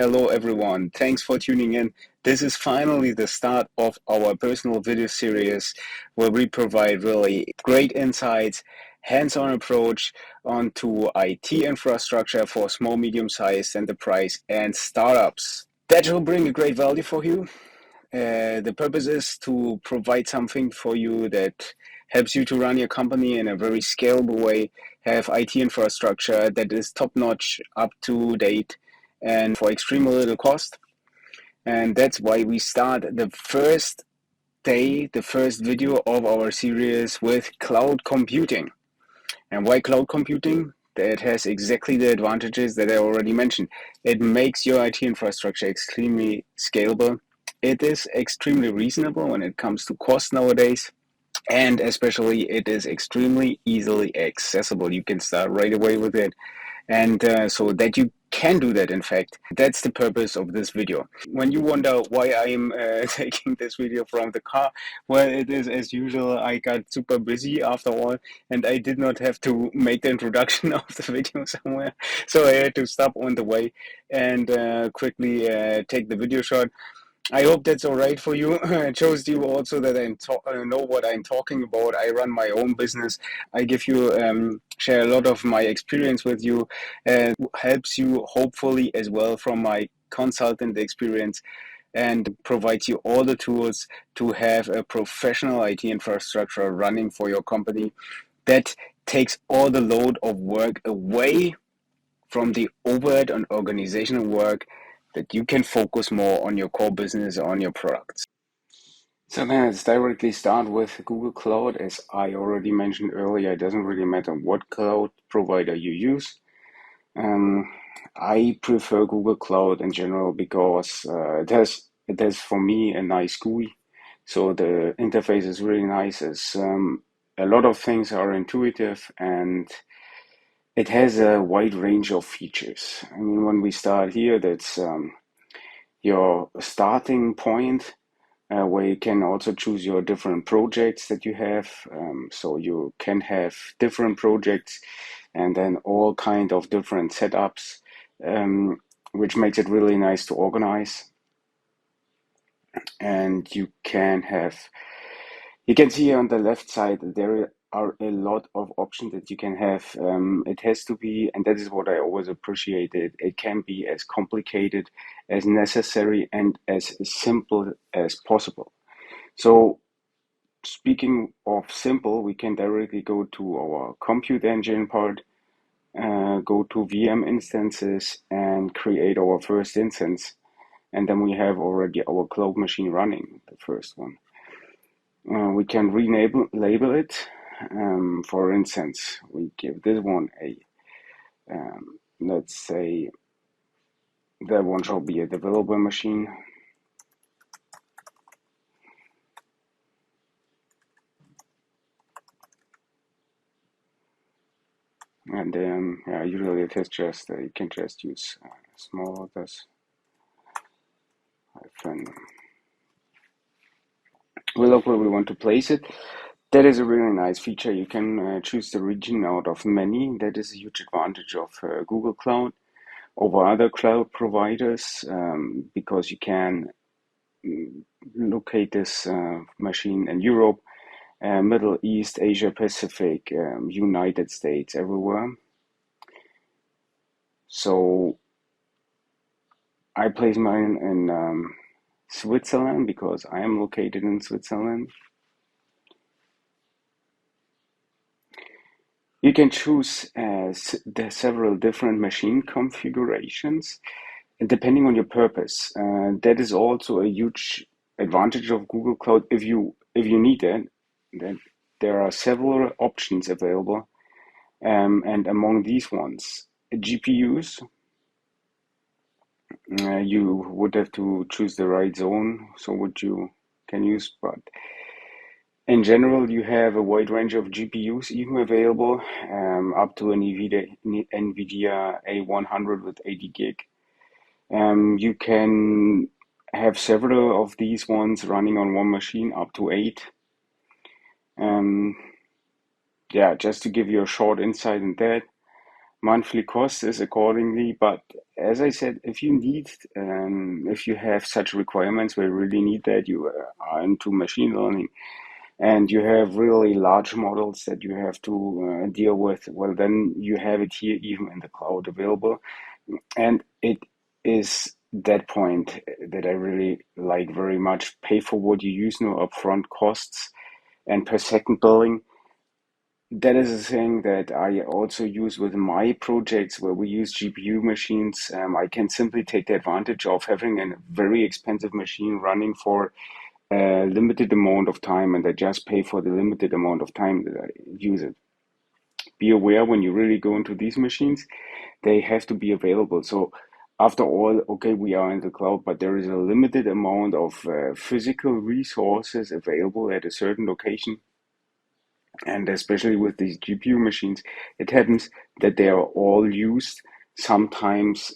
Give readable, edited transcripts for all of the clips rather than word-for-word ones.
Hello everyone, thanks for tuning in. This is finally the start of our personal video series where we provide really great insights, hands-on approach onto IT infrastructure for small, medium-sized enterprise and startups. That will bring a great value for you. The purpose is to provide something for you that helps you to run your company in a very scalable way, have IT infrastructure that is top-notch, up to date, and for extremely little cost. And that's why we start the first day, the first video of our series with cloud computing. And why cloud computing? That has exactly the advantages that I already mentioned. It makes your IT infrastructure extremely scalable. It is extremely reasonable when it comes to cost nowadays. And especially it is extremely easily accessible. You can start right away with it. And so that you can do that, in fact, that's the purpose of this video. When you wonder why I am taking this video from the car, well, it is as usual, I got super busy after all, and I did not have to make the introduction of the video somewhere. So I had to stop on the way and quickly take the video shot. I hope that's all right for you. It shows you also that I know what I'm talking about. I run my own business. I give you, share a lot of my experience with you, and helps you hopefully as well from my consultant experience, and provides you all the tools to have a professional IT infrastructure running for your company that takes all the load of work away from the overhead and organizational work, that you can focus more on your core business, on your products. So then let's directly start with Google Cloud. As I already mentioned earlier, it doesn't really matter what cloud provider you use. I prefer Google Cloud in general because it has for me a nice GUI. So the interface is really nice. A lot of things are intuitive, and it has a wide range of features. I mean, when we start here, that's your starting point, where you can also choose your different projects that you have. So you can have different projects and then all kind of different setups, which makes it really nice to organize. And you can see on the left side that there are a lot of options that you can have. It has to be, and that is what I always appreciated, it can be as complicated as necessary and as simple as possible. So speaking of simple, we can directly go to our compute engine part, go to VM instances and create our first instance. And then we have already our cloud machine running, the first one. We can label it. For instance, we give this one a, let's say that one shall be a developer machine. And then usually it is just, you can just use small letters. We look where we want to place it. That is a really nice feature. You can choose the region out of many. That is a huge advantage of Google Cloud over other cloud providers, because you can locate this machine in Europe, Middle East, Asia Pacific, United States, everywhere. So I place mine in Switzerland because I am located in Switzerland. You can choose the several different machine configurations depending on your purpose. That is also a huge advantage of Google Cloud. If you need it, then there are several options available, and among these ones, GPUs. You would have to choose the right zone, so what you can use, but in general, you have a wide range of GPUs even available, up to an NVIDIA A100 with 80 gig. You can have several of these ones running on one machine, up to 8. Yeah, just to give you a short insight in that. Monthly cost is accordingly, but as I said, if you have such requirements where you really need that, you are into machine learning and you have really large models that you have to deal with, well, then you have it here even in the cloud available. And it is that point that I really like very much. Pay for what you use, no upfront costs, and per second billing. That is a thing that I also use with my projects where we use GPU machines. I can simply take the advantage of having a very expensive machine running for a limited amount of time, and I just pay for the limited amount of time that I use it. Be aware when you really go into these machines, they have to be available. So after all, okay, we are in the cloud, but there is a limited amount of physical resources available at a certain location. And especially with these GPU machines, it happens that they are all used, sometimes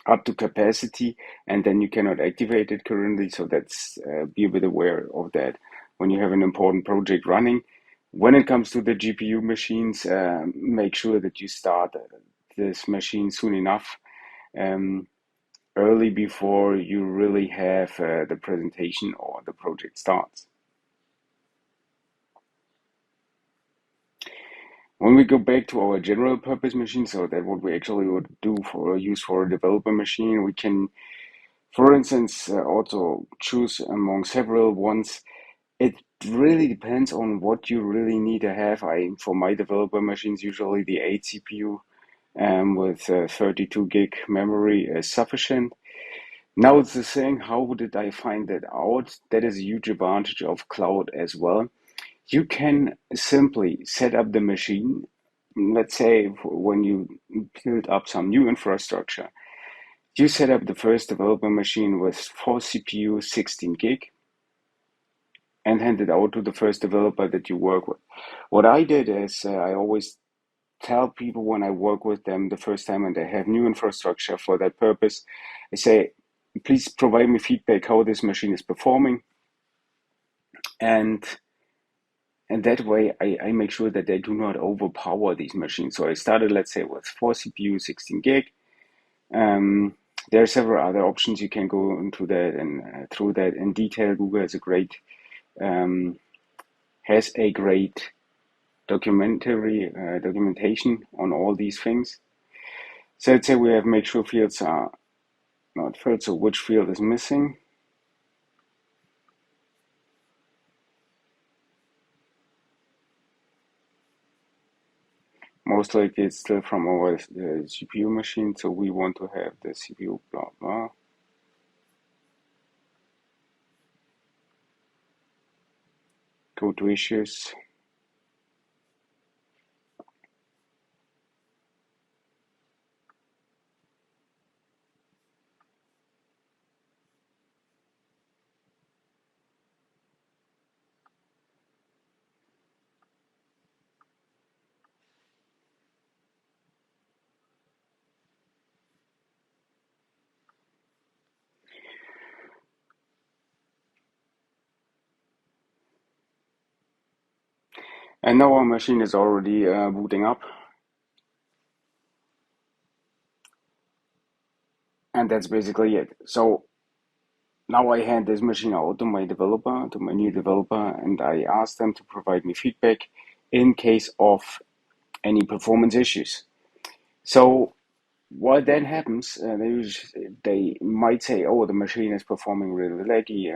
up to capacity, and then you cannot activate it currently. So that's be a bit aware of that when you have an important project running. When it comes to the GPU machines, make sure that you start this machine soon enough, um, early before you really have the presentation or the project starts. When we go back to our general purpose machine, so that what we actually would do for use for a developer machine, we can, for instance, also choose among several ones. It really depends on what you really need to have. For my developer machines, usually the 8 CPU with 32 gig memory is sufficient. Now it's the thing, how did I find that out? That is a huge advantage of cloud as well. You can simply set up the machine. Let's say when you build up some new infrastructure, you set up the first developer machine with 4 CPU, 16 gig, and hand it out to the first developer that you work with. What I did is I always tell people when I work with them the first time and they have new infrastructure for that purpose, I say, please provide me feedback how this machine is performing. And and that way I make sure that they do not overpower these machines. So I started, let's say, with 4 CPU, 16 gig. Um, there are several other options you can go into that and through that in detail. Google um, has a great documentation on all these things. So let's say we have make sure fields are not filled. So which field is missing? Most likely it's still from our GPU machine. So we want to have the CPU blah blah. Go to issues. And now our machine is already booting up. And that's basically it. So now I hand this machine out to my developer, to my new developer, and I ask them to provide me feedback in case of any performance issues. So what then happens, they might say, oh, the machine is performing really laggy,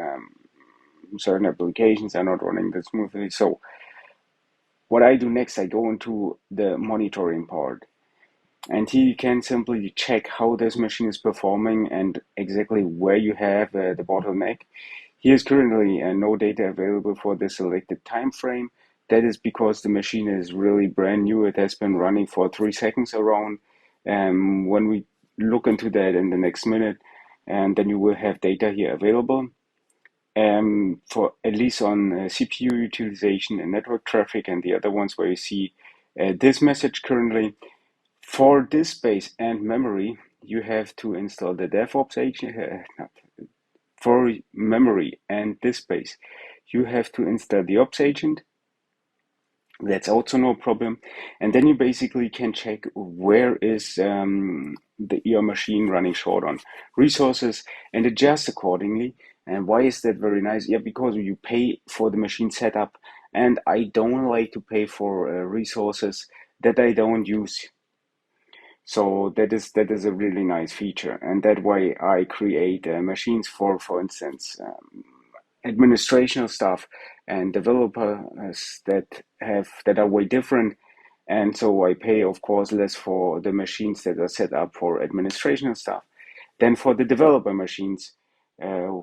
certain applications are not running that smoothly. So what I do next, I go into the monitoring part. And here you can simply check how this machine is performing and exactly where you have the bottleneck. Here is currently no data available for the selected time frame. That is because the machine is really brand new. It has been running for 3 seconds around. When we look into that in the next minute, and then you will have data here available for at least on CPU utilization and network traffic and the other ones where you see this message currently. For disk space and memory, you have to install the DevOps agent. For memory and disk space, you have to install the Ops agent. That's also no problem. And then you basically can check where is your machine running short on resources and adjust accordingly. And why is that very nice? Yeah, because you pay for the machine setup, and I don't like to pay for resources that I don't use. So that is a really nice feature, and that way I create machines for instance, administrational stuff and developers that are way different. And so I pay, of course, less for the machines that are set up for administrational stuff than for the developer machines, uh,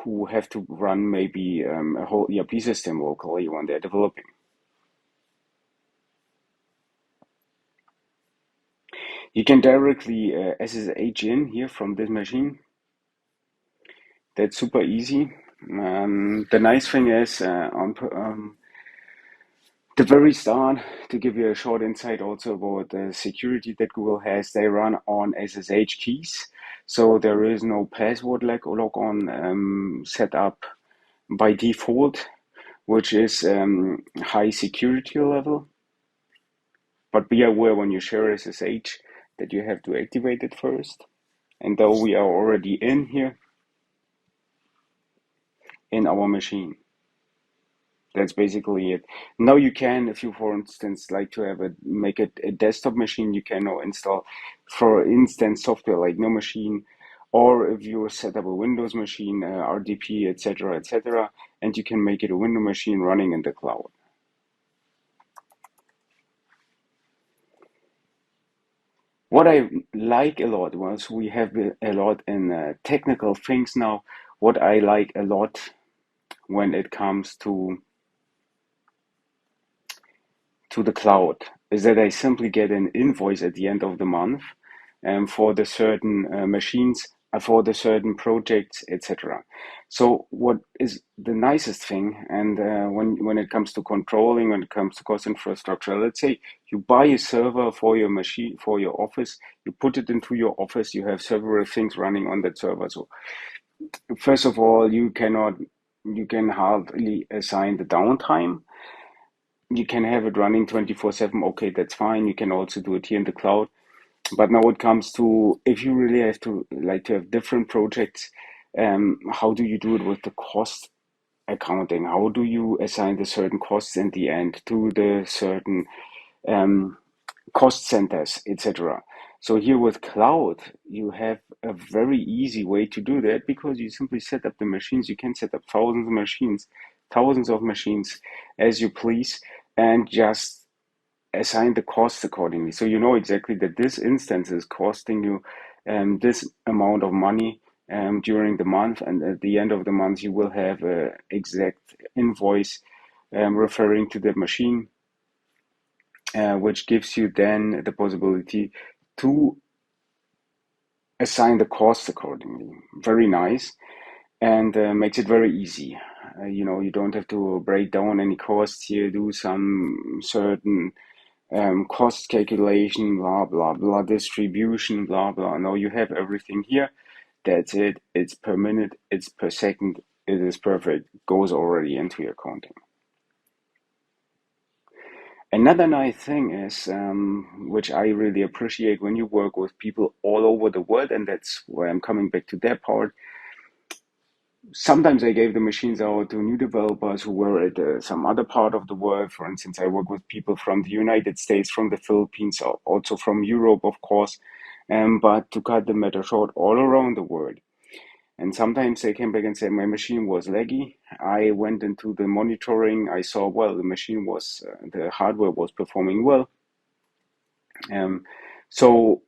who have to run maybe a whole ERP system locally when they're developing. You can directly SSH in here from this machine. That's super easy. The nice thing is, on the very start, to give you a short insight also about the security that Google has, they run on SSH keys. So there is no password logon set up by default, which is high security level. But be aware when you share SSH that you have to activate it first. And though we are already in here in our machine, that's basically it. Now you can, if you, for instance, like to have make it a desktop machine, you can now install, for instance, software like No Machine, or if you set up a Windows machine, RDP, etc., and you can make it a window machine running in the cloud. What I like a lot, once we have a lot in technical things now, what I like a lot when it comes to the cloud is that I simply get an invoice at the end of the month, for the certain machines, for the certain projects, etc. So what is the nicest thing, and when it comes to controlling, when it comes to cost infrastructure, let's say you buy a server for your machine, for your office, you put it into your office, you have several things running on that server. So first of all, you can hardly assign the downtime. You can have it running 24/7. Okay, that's fine. You can also do it here in the cloud. But now it comes to, if you really have to like to have different projects, how do you do it with the cost accounting? How do you assign the certain costs in the end to the certain um, cost centers, etc.? So here with cloud, you have a very easy way to do that, because you simply set up the machines. You can set up thousands of machines as you please, and just assign the costs accordingly. So you know exactly that this instance is costing you this amount of money during the month, and at the end of the month you will have a exact invoice referring to the machine, which gives you then the possibility to assign the costs accordingly. Very nice, and makes it very easy. You don't have to break down any costs here, do some certain cost calculation, blah, blah, blah, distribution, blah, blah. No, you have everything here. That's it. It's per minute, it's per second. It is perfect. Goes already into your accounting. Another nice thing is, which I really appreciate when you work with people all over the world, and that's where I'm coming back to that part. Sometimes I gave the machines out to new developers who were at some other part of the world. For instance, I work with people from the United States, from the Philippines, also from Europe, of course, but to cut the matter short, all around the world. And sometimes they came back and said, my machine was laggy. I went into the monitoring. I saw, well, the hardware was performing well. Um, so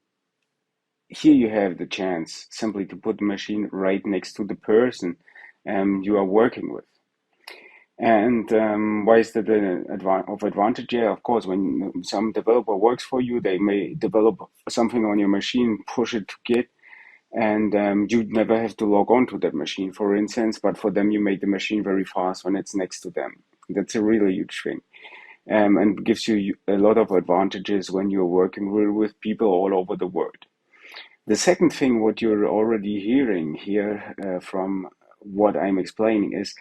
here you have the chance simply to put the machine right next to the person you are working with. And why is that of advantage? Yeah, of course, when some developer works for you, they may develop something on your machine, push it to Git, and you never have to log on to that machine, for instance, but for them, you make the machine very fast when it's next to them. That's a really huge thing, and gives you a lot of advantages when you're working with people all over the world. The second thing, what you're already hearing here from what I'm explaining, is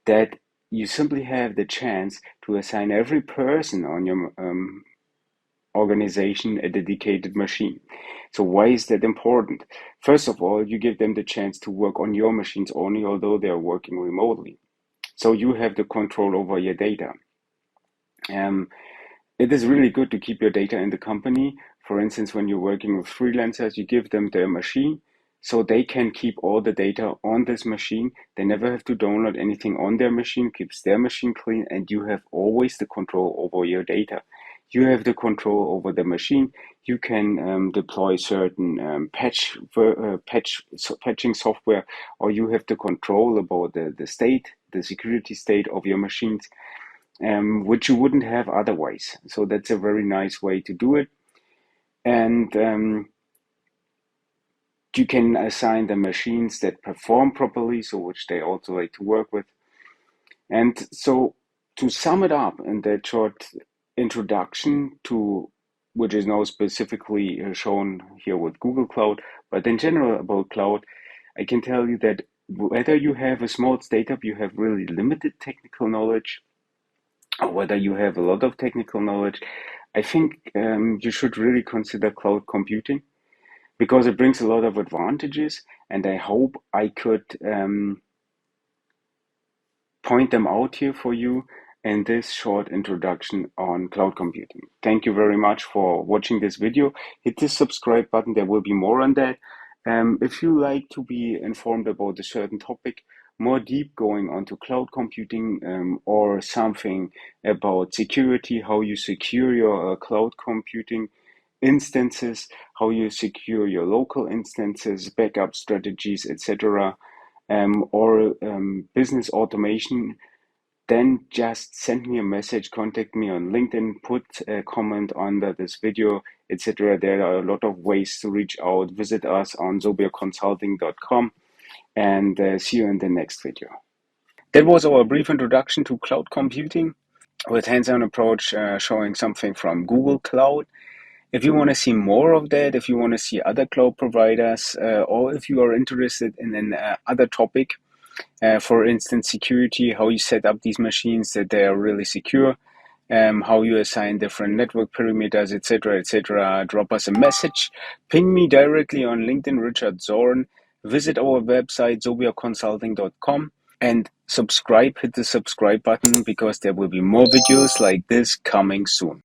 that you simply have the chance to assign every person on your organization a dedicated machine. So why is that important? First of all, you give them the chance to work on your machines only, although they are working remotely. So you have the control over your data. It is really good to keep your data in the company. For instance, when you're working with freelancers, you give them their machine so they can keep all the data on this machine. They never have to download anything on their machine, keeps their machine clean, and you have always the control over your data. You have the control over the machine. You can deploy certain patching software, or you have the control about the state, the security state of your machines, which you wouldn't have otherwise. So that's a very nice way to do it. And you can assign the machines that perform properly, so which they also like to work with. And so to sum it up in that short introduction to, which is now specifically shown here with Google Cloud, but in general about cloud, I can tell you that whether you have a small startup, you have really limited technical knowledge, or whether you have a lot of technical knowledge, I think you should really consider cloud computing because it brings a lot of advantages, and I hope I could point them out here for you in this short introduction on cloud computing. Thank you very much for watching this video. Hit the subscribe button, there will be more on that. If you like to be informed about a certain topic, more deep going onto cloud computing or something about security, how you secure your cloud computing instances, how you secure your local instances, backup strategies, etc., or business automation, then just send me a message, contact me on LinkedIn, put a comment under this video, etc. There are a lot of ways to reach out. Visit us on zobiaconsulting.com and see you in the next video. That was our brief introduction to cloud computing with hands-on approach showing something from Google Cloud. If you want to see more of that, if you want to see other cloud providers, or if you are interested in an other topic, for instance, security, how you set up these machines that they are really secure, how you assign different network perimeters, etc., drop us a message, ping me directly on LinkedIn, Richard Zorn, visit our website, zobiaconsulting.com, and subscribe, hit the subscribe button because there will be more videos like this coming soon.